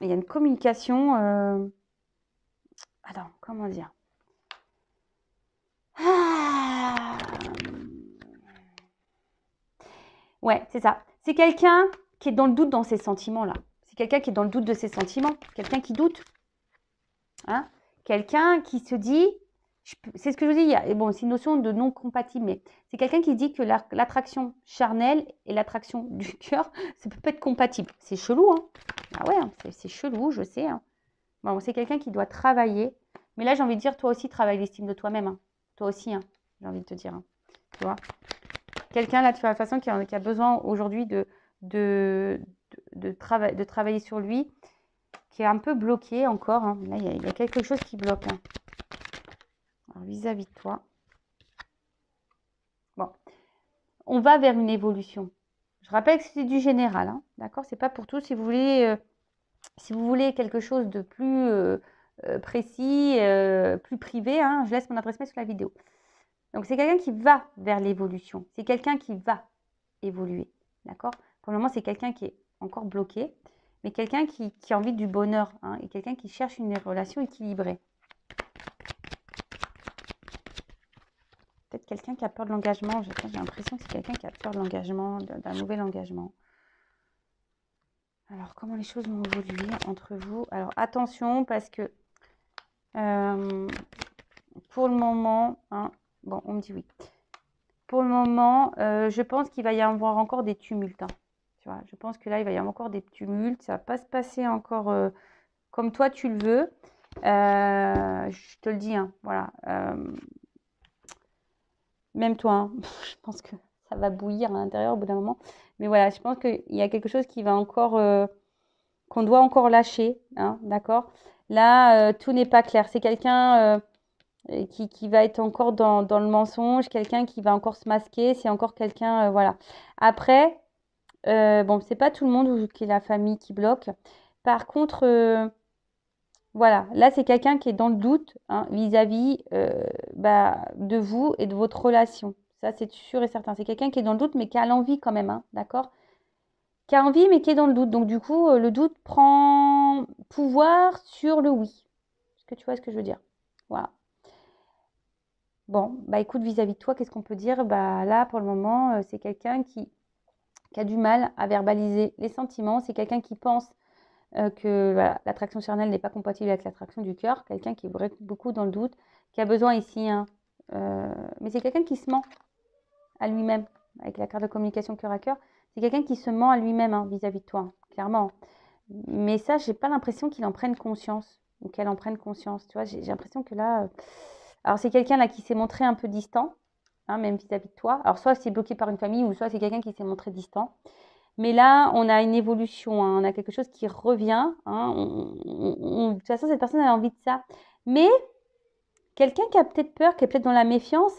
Il y a une communication. Attends, comment dire? Ouais, c'est ça. C'est quelqu'un qui est dans le doute dans ses sentiments là. C'est quelqu'un qui est dans le doute de ses sentiments. Quelqu'un qui doute. Hein? Quelqu'un qui se dit, c'est ce que je vous dis, bon, c'est une notion de non compatible, mais c'est quelqu'un qui dit que l'attraction charnelle et l'attraction du cœur, ça peut pas être compatible. C'est chelou, hein? Ah ouais, c'est chelou, je sais. Hein. Bon, c'est quelqu'un qui doit travailler. Mais là, j'ai envie de dire, toi aussi, travaille l'estime de toi-même. Hein. Toi aussi, hein, j'ai envie de te dire. Hein. Tu vois? Quelqu'un, là, de toute façon, qui a besoin aujourd'hui de travailler sur lui, qui est un peu bloqué encore. Hein. Là, il y a quelque chose qui bloque. Hein. Alors, vis-à-vis de toi. Bon. On va vers une évolution. Je rappelle que c'est du général, hein, d'accord? C'est pas pour tout. Si vous voulez quelque chose de plus précis, plus privé, hein, je laisse mon adresse mail sous la vidéo. Donc, c'est quelqu'un qui va vers l'évolution. C'est quelqu'un qui va évoluer, d'accord? Pour le moment, c'est quelqu'un qui est encore bloqué, mais quelqu'un qui a envie du bonheur, hein, et quelqu'un qui cherche une relation équilibrée. Peut-être quelqu'un qui a peur de l'engagement. J'ai l'impression que c'est quelqu'un qui a peur de l'engagement, d'un nouvel engagement. Alors, comment les choses vont évoluer entre vous? Alors, attention, parce que pour le moment, hein, bon, on me dit oui. Pour le moment, je pense qu'il va y avoir encore des tumultes. Hein, tu vois, je pense que là, il va y avoir encore des tumultes. Ça ne va pas se passer encore comme toi, tu le veux. Je te le dis, hein, voilà. Même toi, hein, je pense que ça va bouillir à l'intérieur au bout d'un moment. Mais voilà, je pense qu'il y a quelque chose qui va encore, qu'on doit encore lâcher, hein, d'accord? Là, tout n'est pas clair. C'est quelqu'un qui va être encore dans le mensonge, quelqu'un qui va encore se masquer, c'est encore quelqu'un, voilà. Après, bon, c'est pas tout le monde qui est la famille qui bloque. Par contre, voilà, là, c'est quelqu'un qui est dans le doute, hein, vis-à-vis de vous et de votre relation. Ça, c'est sûr et certain. C'est quelqu'un qui est dans le doute, mais qui a l'envie quand même, hein, d'accord? Qui a envie, mais qui est dans le doute. Donc, du coup, le doute prend pouvoir sur le oui. Est-ce que tu vois ce que je veux dire? Voilà. Bon, bah écoute, vis-à-vis de toi, qu'est-ce qu'on peut dire? Bah là, pour le moment, c'est quelqu'un qui a du mal à verbaliser les sentiments. C'est quelqu'un qui pense que voilà, l'attraction charnelle n'est pas compatible avec l'attraction du cœur. Quelqu'un qui est beaucoup dans le doute, qui a besoin ici, hein, mais c'est quelqu'un qui se ment à lui-même, avec la carte de communication cœur à cœur. C'est quelqu'un qui se ment à lui-même, hein, vis-à-vis de toi, hein, clairement. Mais ça, j'ai pas l'impression qu'il en prenne conscience, ou qu'elle en prenne conscience. Tu vois, j'ai l'impression que là... Alors, c'est quelqu'un là qui s'est montré un peu distant, hein, même vis-à-vis de toi. Alors, soit c'est bloqué par une famille, ou soit c'est quelqu'un qui s'est montré distant. Mais là, on a une évolution, hein, on a quelque chose qui revient. Hein, de toute façon, cette personne a envie de ça. Mais quelqu'un qui a peut-être peur, qui est peut-être dans la méfiance,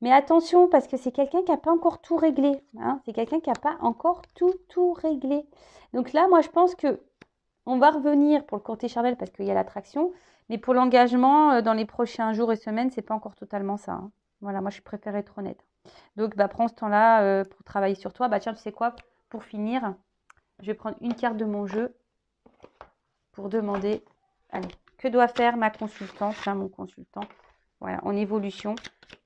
mais attention, parce que c'est quelqu'un qui n'a pas encore tout réglé. Hein, c'est quelqu'un qui n'a pas encore tout réglé. Donc là, moi, je pense que on va revenir pour le côté charnel parce qu'il y a l'attraction. Mais pour l'engagement, dans les prochains jours et semaines, c'est pas encore totalement ça. Hein. Voilà, moi, je préfère être honnête. Donc, bah, prends ce temps-là pour travailler sur toi. Bah, tiens, tu sais quoi? Pour finir, je vais prendre une carte de mon jeu pour demander, allez, que doit faire ma consultante, là, mon consultant, voilà, en évolution.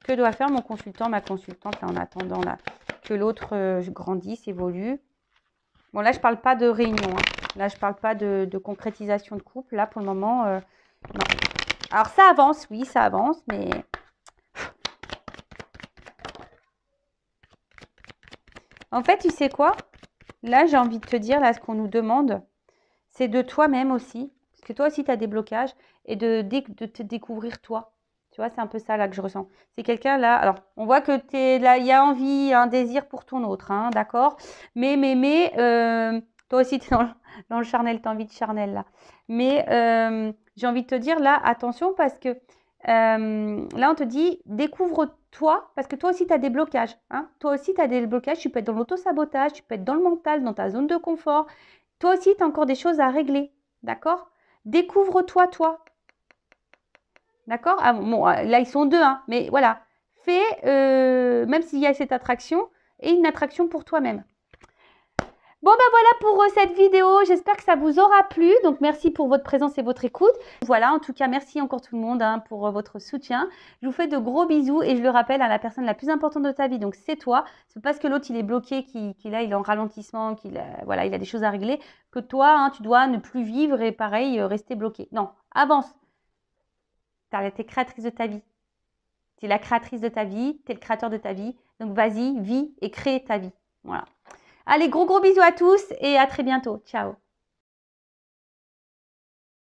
Que doit faire mon consultant, ma consultante, là, en attendant là, que l'autre grandisse, évolue. Bon, là, je ne parle pas de réunion. Hein. Là, je ne parle pas de concrétisation de couple. Là, pour le moment, non. Alors, ça avance, oui, ça avance, mais... En fait, tu sais quoi? Là, j'ai envie de te dire, là, ce qu'on nous demande, c'est de toi-même aussi. Parce que toi aussi, tu as des blocages. Et de te découvrir toi. Tu vois, c'est un peu ça, là, que je ressens. C'est quelqu'un, là... Alors, on voit que t'es là, il y a envie, un désir pour ton autre, hein, d'accord? Mais, toi aussi, tu es dans le charnel, tu as envie de charnel, là. Mais j'ai envie de te dire, là, attention, parce que là, on te dit, découvre-toi, parce que toi aussi, tu as des blocages. Hein. Toi aussi, tu as des blocages. Tu peux être dans l'auto-sabotage, tu peux être dans le mental, dans ta zone de confort. Toi aussi, tu as encore des choses à régler. D'accord? Découvre-toi, toi. D'accord? Ah, bon, là, ils sont deux, hein, mais voilà. Fais, même s'il y a cette attraction, et une attraction pour toi-même. Bon, ben voilà pour cette vidéo. J'espère que ça vous aura plu. Donc, merci pour votre présence et votre écoute. Voilà, en tout cas, merci encore tout le monde hein, pour votre soutien. Je vous fais de gros bisous et je le rappelle à la personne la plus importante de ta vie. Donc, c'est toi. C'est parce que l'autre, il est bloqué, qu'il est en ralentissement, voilà, il a des choses à régler, que toi, hein, tu dois ne plus vivre et pareil, rester bloqué. Non, avance. Tu es créatrice de ta vie. Tu es la créatrice de ta vie. Tu es le créateur de ta vie. Donc, vas-y, vis et crée ta vie. Voilà. Allez, gros bisous à tous et à très bientôt. Ciao.